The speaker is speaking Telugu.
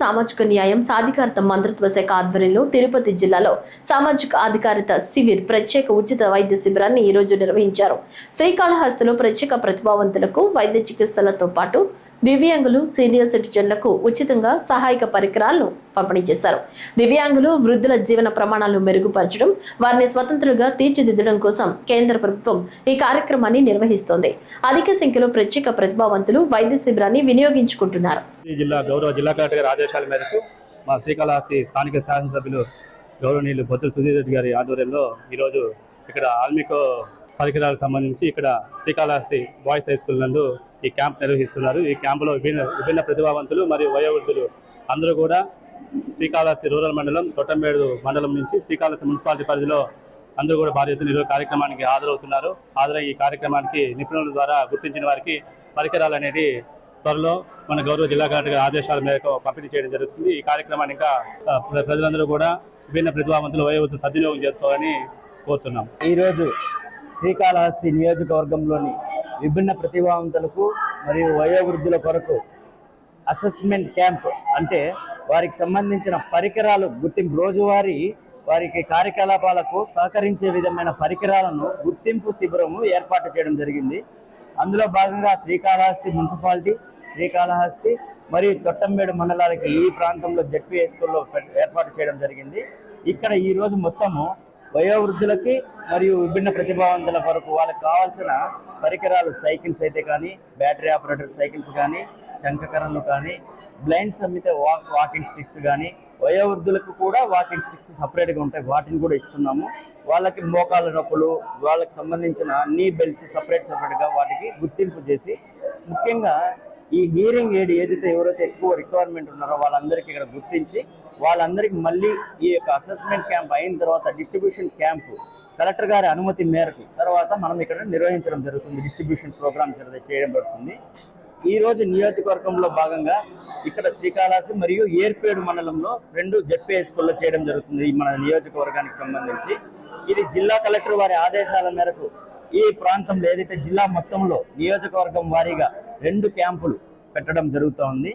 సామాజిక న్యాయం సాధికారత మంత్రిత్వ శాఖ ఆధ్వర్యంలో తిరుపతి జిల్లాలో సామాజిక అధికారిత శిబిర్ ప్రత్యేక ఉచిత వైద్య శిబిరాన్ని ఈ రోజు నిర్వహించారు. శ్రీకాళహస్తిలో ప్రత్యేక ప్రతిభావంతులకు వైద్య చికిత్సలతో పాటు దివ్యాంగులు, సీనియర్ సిటిజన్లకు ఉచితంగా సహాయక పరికరాలను పంపిణీ చేశారు. దివ్యాంగులు, వృద్ధుల జీవన ప్రమాణాలను మెరుగుపరచడం, వారిని స్వతంత్రంగా తీర్చిదిద్దడం కోసం కేంద్ర ప్రభుత్వం ఈ కార్యక్రమాన్ని నిర్వహిస్తోంది. అధిక సంఖ్యలో ప్రత్యేక ప్రతిభావంతులు వైద్య శిబిరాన్ని వినియోగించుకుంటున్నారు. జిల్లా కలెక్టర్ ఆదేశాల మేరకు మా శ్రీకాళహస్తి స్థానిక శాసనసభ్యులు గౌరవనీయులు బొత్తుల సుధీర్ రెడ్డి గారి ఆధ్వర్యంలో ఈరోజు ఇక్కడ ఆల్మికో పరికరాలకు సంబంధించి ఇక్కడ శ్రీకాళహస్తి బాయ్స్ హై స్కూల్ నందు ఈ క్యాంప్ నిర్వహిస్తున్నారు. ఈ క్యాంపులో విభిన్న ప్రతిభావంతులు మరియు వయోవృద్ధులు అందరూ కూడా శ్రీకాళహస్తి రూరల్ మండలం, తొట్టంబేడు మండలం నుంచి శ్రీకాళహస్తి మున్సిపాలిటీ పరిధిలో అందరూ కూడా భారీ ఎత్తున ఈరోజు కార్యక్రమానికి హాజరవుతున్నారు. హాజరై ఈ కార్యక్రమానికి నిపుణుల ద్వారా గుర్తించిన వారికి పరికరాలు అనేది త్వరలో మన గౌరవ జిల్లా కలెక్టర్ ఆదేశాల మేరకు పంపిణీ చేయడం జరుగుతుంది. ఈ కార్యక్రమాన్ని ఇంకా ప్రజలందరూ కూడా విభిన్న ప్రతిభావంతులు, వయోవృద్ధులు సద్వినియోగం చేసుకోవాలని కోరుతున్నాం. ఈరోజు శ్రీకాళహస్తి నియోజకవర్గంలోని విభిన్న ప్రతిభావంతులకు మరియు వయోవృద్ధుల కొరకు అసెస్మెంట్ క్యాంప్ అంటే వారికి సంబంధించిన పరికరాలు గుర్తింపు, రోజువారీ వారికి కార్యకలాపాలకు సహకరించే విధమైన పరికరాలను గుర్తింపు శిబిరము ఏర్పాటు చేయడం జరిగింది. అందులో భాగంగా శ్రీకాళహస్తి మున్సిపాలిటీ, శ్రీకాళహస్తి మరియు తొట్టంబేడు మండలాలకి ఈ ప్రాంతంలో జెడ్పీ స్కూల్లో ఏర్పాటు చేయడం జరిగింది. ఇక్కడ ఈరోజు మొత్తము వయోవృద్ధులకి మరియు విభిన్న ప్రతిభావంతుల కొరకు వాళ్ళకి కావాల్సిన పరికరాలు, సైకిల్స్ అయితే కానీ, బ్యాటరీ ఆపరేటర్ సైకిల్స్ కానీ, చంకకర్రలు కానీ, బ్లైండ్స్ అమ్మితే వాకింగ్ స్టిక్స్ కానీ, వయోవృద్ధులకు కూడా వాకింగ్ స్టిక్స్ సపరేట్గా ఉంటాయి, వాటిని కూడా ఇస్తున్నాము. వాళ్ళకి మోకాళ్ళ నొప్పులు, వాళ్ళకి సంబంధించిన నీ బెల్ట్స్ సపరేట్గా వాటికి గుర్తింపు చేసి, ముఖ్యంగా ఈ హియరింగ్ ఎయిడ్ ఏదైతే ఎవరైతే ఎక్కువ రిక్వైర్మెంట్ ఉన్నారో వాళ్ళందరికీ ఇక్కడ గుర్తించి వాళ్ళందరికీ మళ్ళీ ఈ యొక్క అసెస్మెంట్ క్యాంప్ అయిన తర్వాత డిస్ట్రిబ్యూషన్ క్యాంపు కలెక్టర్ గారి అనుమతి మేరకు తర్వాత మనం ఇక్కడ నిర్వహించడం జరుగుతుంది. డిస్ట్రిబ్యూషన్ ప్రోగ్రామ్ చేయడం జరుగుతుంది. ఈరోజు నియోజకవర్గంలో భాగంగా ఇక్కడ శ్రీకాళహస్తి మరియు ఏర్పేడు మండలంలో 2 జెడ్పీ స్కూల్లో చేయడం జరుగుతుంది. మన నియోజకవర్గానికి సంబంధించి ఇది జిల్లా కలెక్టర్ వారి ఆదేశాల మేరకు ఈ ప్రాంతంలో ఏదైతే జిల్లా మొత్తంలో నియోజకవర్గం వారీగా 2 క్యాంపులు పెట్టడం జరుగుతోంది.